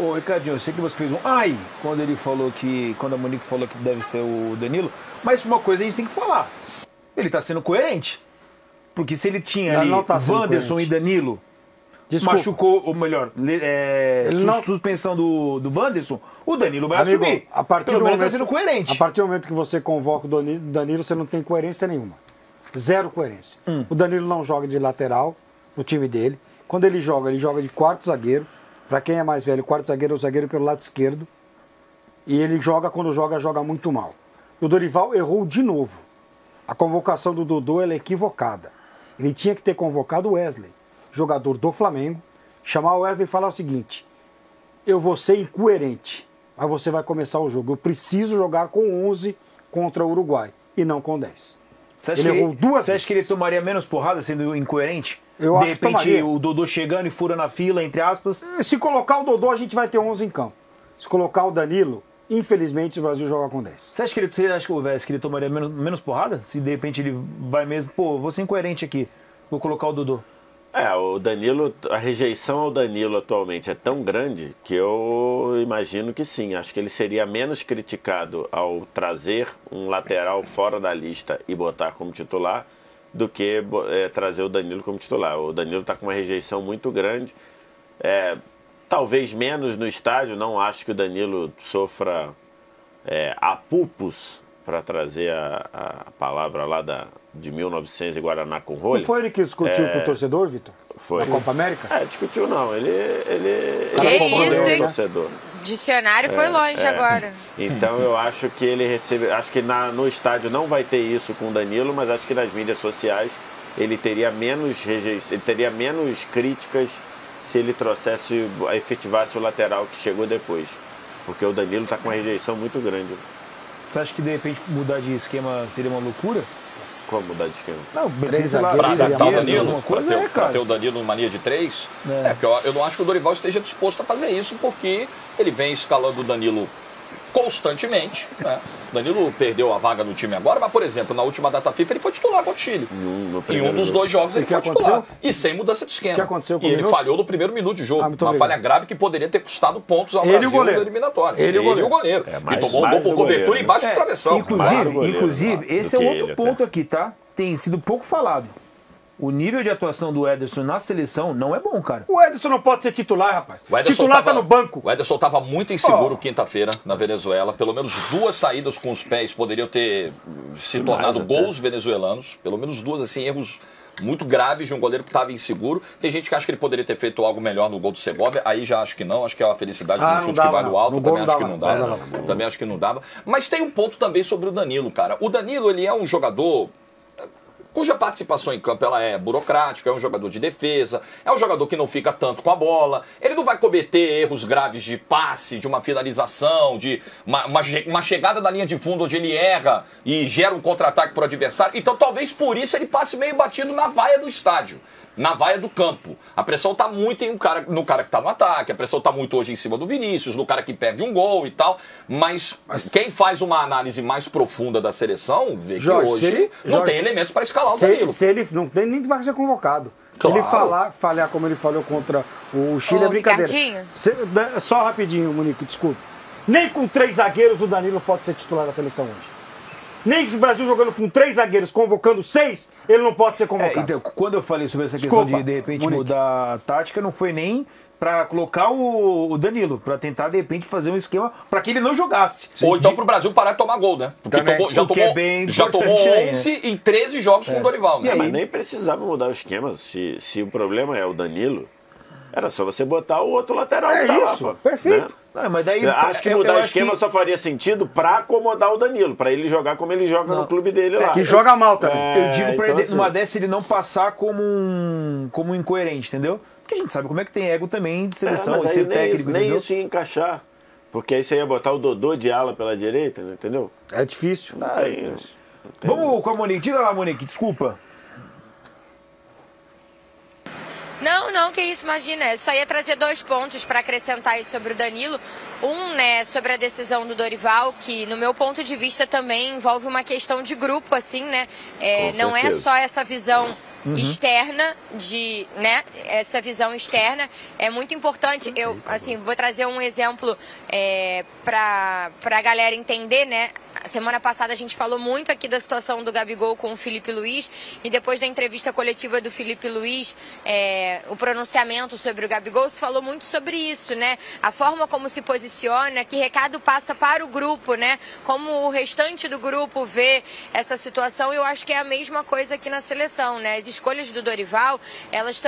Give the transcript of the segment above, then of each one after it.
Ô, Ricardinho, eu sei que você fez um ai quando ele falou que. Quando a Monique falou que deve ser o Danilo, mas uma coisa a gente tem que falar. Ele tá sendo coerente. Porque se ele tinha ali Wanderson e Danilo, machucou, ou melhor, suspensão do Wanderson, o Danilo vai assumir. A partir Pelo do menos momento, tá sendo coerente. A partir do momento que você convoca o Danilo, você não tem coerência nenhuma. Zero coerência. O Danilo não joga de lateral no time dele. Quando ele joga de quarto zagueiro. Para quem é mais velho, o quarto zagueiro é o zagueiro pelo lado esquerdo. E ele quando joga muito mal. O Dorival errou de novo. A convocação do Dodô ela é equivocada. Ele tinha que ter convocado o Wesley, jogador do Flamengo, chamar o Wesley e falar o seguinte: eu vou ser incoerente, mas você vai começar o jogo. Eu preciso jogar com 11 contra o Uruguai e não com 10. Você acha que ele tomaria menos porrada sendo incoerente? Eu acho que tomaria. De repente o Dodô chegando e furando a fila, entre aspas. Se colocar o Dodô, a gente vai ter 11 em campo. Se colocar o Danilo, infelizmente o Brasil joga com 10. Você acha que ele tomaria menos porrada? Se de repente ele vai mesmo, vou ser incoerente aqui, vou colocar o Dodô. O Danilo, a rejeição ao Danilo atualmente é tão grande que eu imagino que sim. Acho que ele seria menos criticado ao trazer um lateral fora da lista e botar como titular do que trazer o Danilo como titular. O Danilo está com uma rejeição muito grande. Talvez menos no estádio, não acho que o Danilo sofra apupos, para trazer a palavra lá de 1900 e Guaraná com rolha. Não foi ele que discutiu com o torcedor, Vitor? Foi. Na Copa América? Discutiu não. Ele isso, o torcedor. Dicionário foi longe agora. Então eu acho que ele recebe. Acho que no estádio não vai ter isso com o Danilo, mas acho que nas mídias sociais ele teria menos rejeição, ele teria menos críticas se ele efetivasse o lateral que chegou depois. Porque o Danilo está com uma rejeição muito grande. Você acha que de repente mudar de esquema seria uma loucura? Como mudar de esquema? Não, para adaptar o Danilo, para ter o Danilo numa linha de 3. Porque eu não acho que o Dorival esteja disposto a fazer isso, porque ele vem escalando o Danilo constantemente. Né? O Danilo perdeu a vaga no time agora, mas, por exemplo, na última data FIFA ele foi titular contra o Chile. Em um dos 2 jogos ele foi titular. E sem mudança de esquema. O que aconteceu com e ele falhou no primeiro minuto de jogo. Uma falha grave que poderia ter custado pontos ao Brasil na eliminatória. Ele e o goleiro. Que tomou um gol por cobertura embaixo do travessão. Inclusive, esse é outro ponto aqui, tá? Tem sido pouco falado. O nível de atuação do Ederson na seleção não é bom, cara. O Ederson não pode ser titular, rapaz. O titular tá no banco. O Ederson estava muito inseguro quinta-feira na Venezuela. Pelo menos 2 saídas com os pés poderiam ter se tornado gols venezuelanos. Pelo menos 2, assim, erros muito graves de um goleiro que estava inseguro. Tem gente que acha que ele poderia ter feito algo melhor no gol do Segovia. Aí já acho que não. Acho que é uma felicidade do chute que vai no alto. Também acho que não dava. Também acho que não dava. Mas tem um ponto também sobre o Danilo, cara. O Danilo, ele é um jogador cuja participação em campo ela é burocrática, é um jogador de defesa, é um jogador que não fica tanto com a bola, ele não vai cometer erros graves de passe, de uma finalização, de uma chegada da linha de fundo onde ele erra e gera um contra-ataque para o adversário. Então talvez por isso ele passe meio batido na vaia do estádio, na vaia do campo. A pressão está muito no cara que está no ataque, a pressão está muito hoje em cima do Vinícius, no cara que perde um gol e tal, mas quem faz uma análise mais profunda da seleção vê que hoje não tem elementos para escalar o Danilo. Se ele não tem nem para ser convocado. Claro. Se ele falhar como ele falhou contra o Chile, é brincadeira. Só rapidinho, Monique, desculpa. Nem com 3 zagueiros o Danilo pode ser titular da seleção hoje. Nem o Brasil jogando com 3 zagueiros, convocando 6, ele não pode ser convocado. Então, quando eu falei sobre essa questão de repente, Monique, mudar a tática, não foi nem para colocar o Danilo, para tentar, de repente, fazer um esquema para que ele não jogasse. Ou então para o Brasil parar de tomar gol, né? Porque já tomou 11 em 13 jogos com o Dorival, né? Mas nem precisava mudar o esquema. Se o problema é o Danilo, era só você botar o outro lateral. Isso, lá, perfeito. Né? Não, mas daí, acho que mudar o esquema só faria sentido para acomodar o Danilo, para ele jogar como ele joga no clube dele lá. Que joga mal também. Eu digo para ele, numa dessa, ele não passar como um incoerente, entendeu? Porque a gente sabe como é que tem ego também de seleção, mas de ser técnico, nem isso ia encaixar. Porque aí você ia botar o Dodô de ala pela direita, entendeu? É difícil. Vamos com a Monique. Tira lá, Monique, desculpa. Não, que isso, imagina. Eu só ia trazer 2 pontos para acrescentar aí sobre o Danilo. Um, né, sobre a decisão do Dorival, que no meu ponto de vista também envolve uma questão de grupo, assim, né? Não é só essa visão externa, né, essa visão externa é muito importante. Eu, assim, vou trazer um exemplo para a galera entender, né? Semana passada a gente falou muito aqui da situação do Gabigol com o Felipe Luiz, e depois da entrevista coletiva do Felipe Luiz, o pronunciamento sobre o Gabigol, se falou muito sobre isso, né? A forma como se posiciona, que recado passa para o grupo, né? Como o restante do grupo vê essa situação. Eu acho que é a mesma coisa aqui na seleção, né? As escolhas do Dorival, elas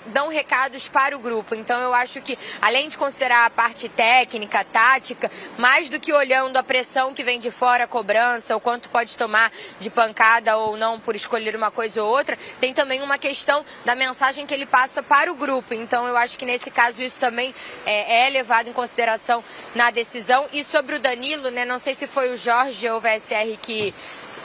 dão recados para o grupo. Então eu acho que, além de considerar a parte técnica, tática, mais do que olhando a pressão que vem de fora, a cobrança, o quanto pode tomar de pancada ou não por escolher uma coisa ou outra, tem também uma questão da mensagem que ele passa para o grupo. Então eu acho que nesse caso isso também é levado em consideração na decisão. E sobre o Danilo, né, não sei se foi o Jorge ou o VSR que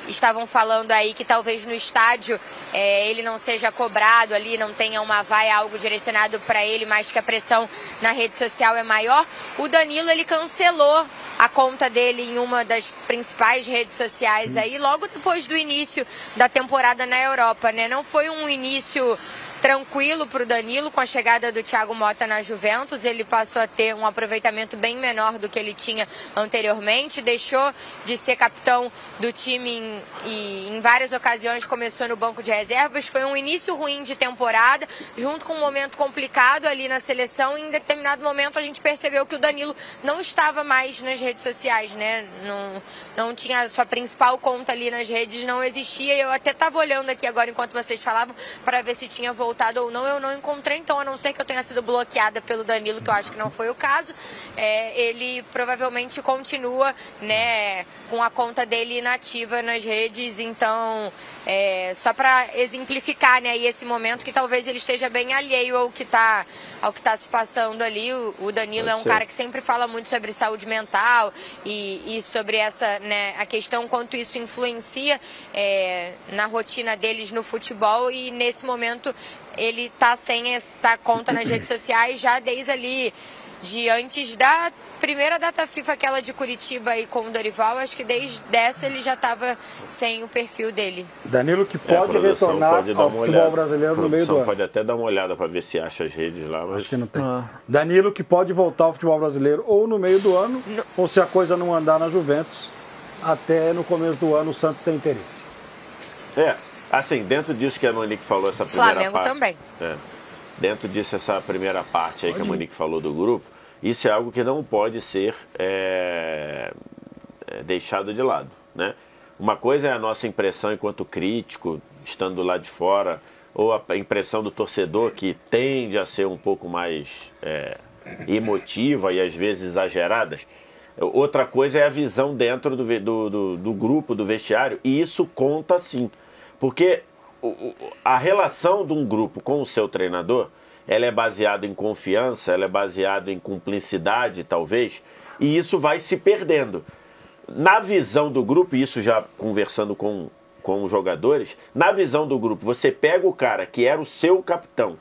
estavam falando aí que talvez no estádio ele não seja cobrado ali, não tenha uma vaia, algo direcionado para ele, mas que a pressão na rede social é maior. O Danilo, ele cancelou a conta dele em uma das principais redes sociais aí, logo depois do início da temporada na Europa, né? Não foi um início tranquilo para o Danilo com a chegada do Thiago Motta na Juventus. Ele passou a ter um aproveitamento bem menor do que ele tinha anteriormente, deixou de ser capitão do time e em várias ocasiões começou no banco de reservas. Foi um início ruim de temporada, junto com um momento complicado ali na seleção, e em determinado momento a gente percebeu que o Danilo não estava mais nas redes sociais, né? Não tinha a sua principal conta ali nas redes, não existia. Eu até estava olhando aqui agora enquanto vocês falavam para ver se tinha voltado ou não, eu não encontrei, então a não ser que eu tenha sido bloqueada pelo Danilo, que eu acho que não foi o caso, ele provavelmente continua, né, com a conta dele inativa nas redes. Então só para exemplificar, né, esse momento que talvez ele esteja bem alheio ao que tá se passando ali. O Danilo é um cara que sempre fala muito sobre saúde mental e sobre essa, né, a questão quanto isso influencia na rotina deles no futebol, e nesse momento ele tá sem esta conta nas redes sociais já desde ali de antes da primeira data FIFA, aquela de Curitiba aí com o Dorival. Acho que desde essa ele já estava sem o perfil dele. Danilo que pode retornar ao futebol brasileiro no meio do ano. Pode até dar uma olhada para ver se acha as redes lá. Mas... acho que não tem. Danilo que pode voltar ao futebol brasileiro ou no meio do ano, ou se a coisa não andar na Juventus, até no começo do ano o Santos tem interesse. Assim, dentro disso que a Monique falou, essa primeira Flamengo parte... também. Dentro disso, essa primeira parte aí que a Monique falou do grupo, isso é algo que não pode ser deixado de lado, né? Uma coisa é a nossa impressão enquanto crítico, estando lá de fora, ou a impressão do torcedor, que tende a ser um pouco mais emotiva e às vezes exagerada. Outra coisa é a visão dentro do grupo, do vestiário, e isso conta sim. Porque a relação de um grupo com o seu treinador, ela é baseada em confiança, ela é baseada em cumplicidade, talvez, e isso vai se perdendo. Na visão do grupo, isso já conversando com os jogadores, na visão do grupo, você pega o cara que era o seu capitão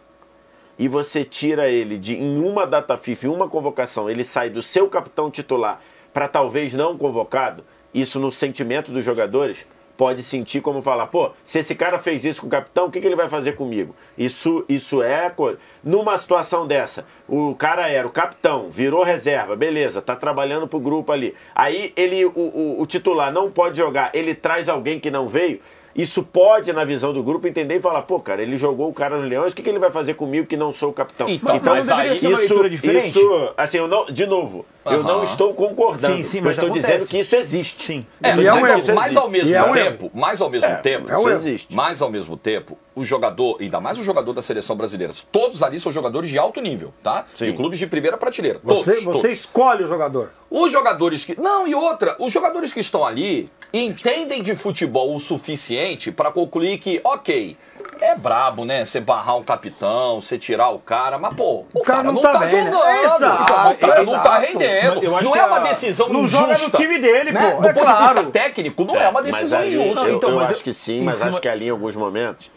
e você tira ele em uma data FIFA, em uma convocação, ele sai do seu capitão titular para talvez não convocado, isso no sentimento dos jogadores pode sentir como falar, pô, se esse cara fez isso com o capitão, o que ele vai fazer comigo? Isso é coisa. Numa situação dessa, o cara era o capitão, virou reserva, beleza, tá trabalhando pro grupo ali. Aí o titular não pode jogar, ele traz alguém que não veio. Isso pode, na visão do grupo, entender e falar, pô, cara, ele jogou o cara no Leões, o que ele vai fazer comigo que não sou o capitão? Então mas não deveria ser uma leitura diferente? Isso, assim, de novo, eu não estou concordando, sim, mas eu estou dizendo que isso existe. Sim. Mas ao mesmo tempo, o jogador, ainda mais o jogador da seleção brasileira, todos ali são jogadores de alto nível, tá? Sim. De clubes de primeira prateleira. Você escolhe o jogador. Os jogadores que... Não, e outra, os jogadores que estão ali entendem de futebol o suficiente para concluir que, ok, é brabo, né? Você barrar um capitão, você tirar o cara, mas, pô, o cara não tá bem, jogando. né? Exato, o cara não tá rendendo. Não é uma decisão não injusta. Não joga no time dele, né? pô. Do ponto de vista técnico, não é uma decisão mas injusta. Eu acho que sim, mas acho que ali em alguns momentos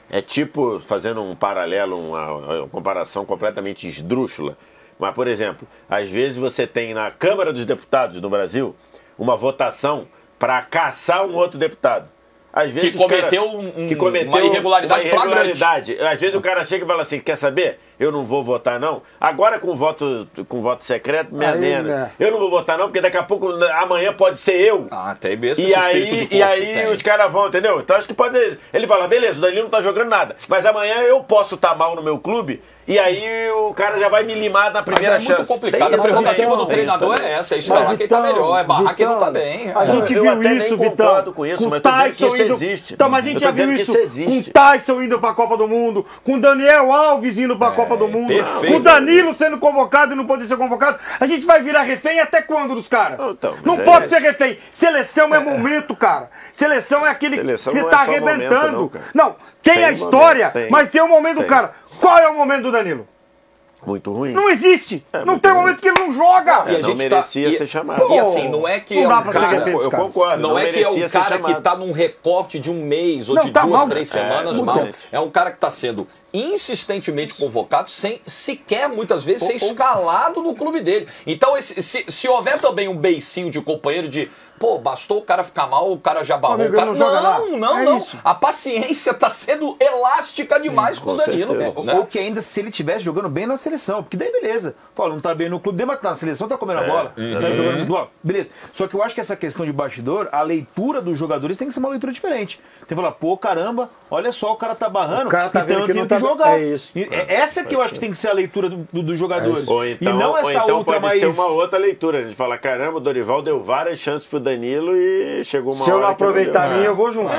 é tipo, fazendo um paralelo, uma comparação completamente esdrúxula. Mas, por exemplo, às vezes você tem na Câmara dos Deputados no Brasil uma votação para caçar um outro deputado. Às vezes que cometeu uma irregularidade flagrante. Às vezes o cara chega e fala assim, quer saber? Eu não vou votar não. Agora com voto secreto, menos. Eu não vou votar não, porque daqui a pouco, amanhã pode ser eu. Tem mesmo e aí os caras vão, entendeu? Então acho que pode... Ele fala, beleza, o Danilo não tá jogando nada, mas amanhã eu posso estar mal no meu clube, e aí o cara já vai me limar na primeira chance. É muito complicado. A prerrogativa do treinador é essa, é esperar quem tá melhor, é barrar quem não tá bem. A gente viu isso, Vitão, com isso, com mas Tyson isso existe. Então, mas a gente já viu isso com Tyson indo pra Copa do Mundo, com Daniel Alves indo pra Copa do Mundo, com Danilo sendo convocado e não poder ser convocado. A gente vai virar refém até quando dos caras? Não pode ser refém. Seleção é momento, cara. Seleção é aquele que você tá arrebentando. Não, tem a história, mas tem o momento do cara. Qual é o momento do Danilo? Muito ruim. Não existe. Não tem momento que ele não joga. E a gente merecia ser chamado. E assim, não é que não é dá um pra cara... ser eu concordo. Não é que é um cara que tá num recorte de um mês ou de 2, 3 semanas mal. É um cara que tá sendo insistentemente convocado sem sequer, muitas vezes, ser escalado no clube dele. Então, se houver também um beicinho de companheiro de bastou o cara ficar mal, o cara já barrou o cara. Não. A paciência tá sendo elástica demais com o Danilo. Ou que ainda se ele estivesse jogando bem na seleção, porque daí beleza. Não tá bem no clube dele, mas na seleção tá comendo a bola. Tá jogando bola. Beleza. Só que eu acho que essa questão de bastidor, a leitura dos jogadores tem que ser uma leitura diferente. Tem que falar, caramba, olha só, o cara tá barrando, o cara tá vendo que não tá jogar. É isso. Essa que eu acho que tem que ser a leitura dos jogadores. Ou então, e não essa outra pode ser uma outra leitura. A gente fala, caramba, o Dorival deu várias chances pro Danilo e chegou uma hora. Se eu não aproveitar a minha, eu vou junto.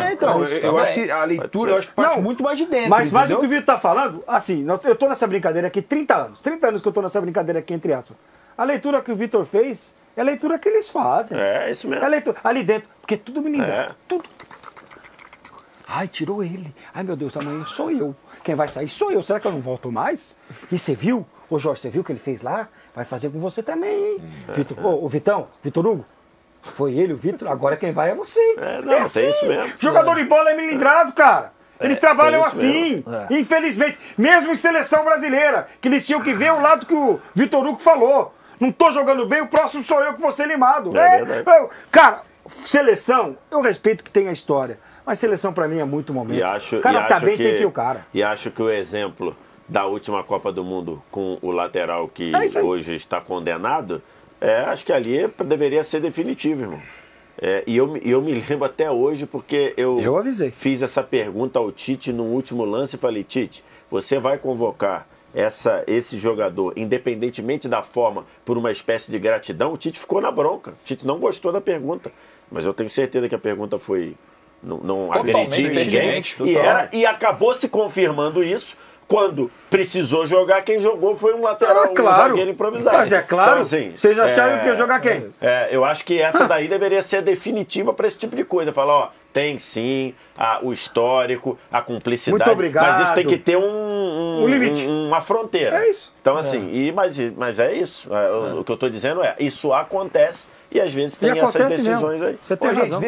Eu acho que a leitura parte muito mais de dentro. Mas o que o Vitor tá falando, assim, eu tô nessa brincadeira aqui 30 anos. 30 anos que eu tô nessa brincadeira aqui, entre aspas. A leitura que o Vitor fez é a leitura que eles fazem. É, isso mesmo. É a leitura ali dentro, porque tudo melindrado. Tudo. Ai, tirou ele. Ai, meu Deus, amanhã sou eu. Quem vai sair sou eu. Será que eu não volto mais? E você viu? Ô, Jorge, você viu o que ele fez lá? Vai fazer com você também, hein? Vitor Hugo. Foi ele, o Vitor. Agora quem vai é você. Assim. Tem isso mesmo. Jogador de bola é melindrado, cara. Eles trabalham assim. Infelizmente. Mesmo em seleção brasileira. Que eles tinham que ver o lado que o Vitor Hugo falou. Não tô jogando bem, o próximo sou eu que vou ser limado. Cara, seleção, eu respeito que tem a história. Mas seleção pra mim é muito momento. O cara tá bem, tem que ir o cara. E acho que o exemplo da última Copa do Mundo com o lateral que hoje está condenado, acho que ali deveria ser definitivo, irmão. E eu me lembro até hoje porque eu avisei. Fiz essa pergunta ao Tite no último lance e falei, Tite, você vai convocar esse jogador, independentemente da forma, por uma espécie de gratidão? O Tite ficou na bronca. O Tite não gostou da pergunta. Mas eu tenho certeza que a pergunta foi... Não agrediu ninguém. E acabou se confirmando isso. Quando precisou jogar, quem jogou foi um lateral, um zagueiro improvisado. Mas é claro, então, assim, vocês acharam que ia jogar quem? Eu acho que essa daí deveria ser definitiva para esse tipo de coisa. Falar, tem sim o históririco, a cumplicidade. Muito obrigado. Mas isso tem que ter um limite. Uma fronteira. É isso. Então, assim, mas é isso. O que eu estou dizendo isso acontece e às vezes tem essas decisões aí. Você tem razão.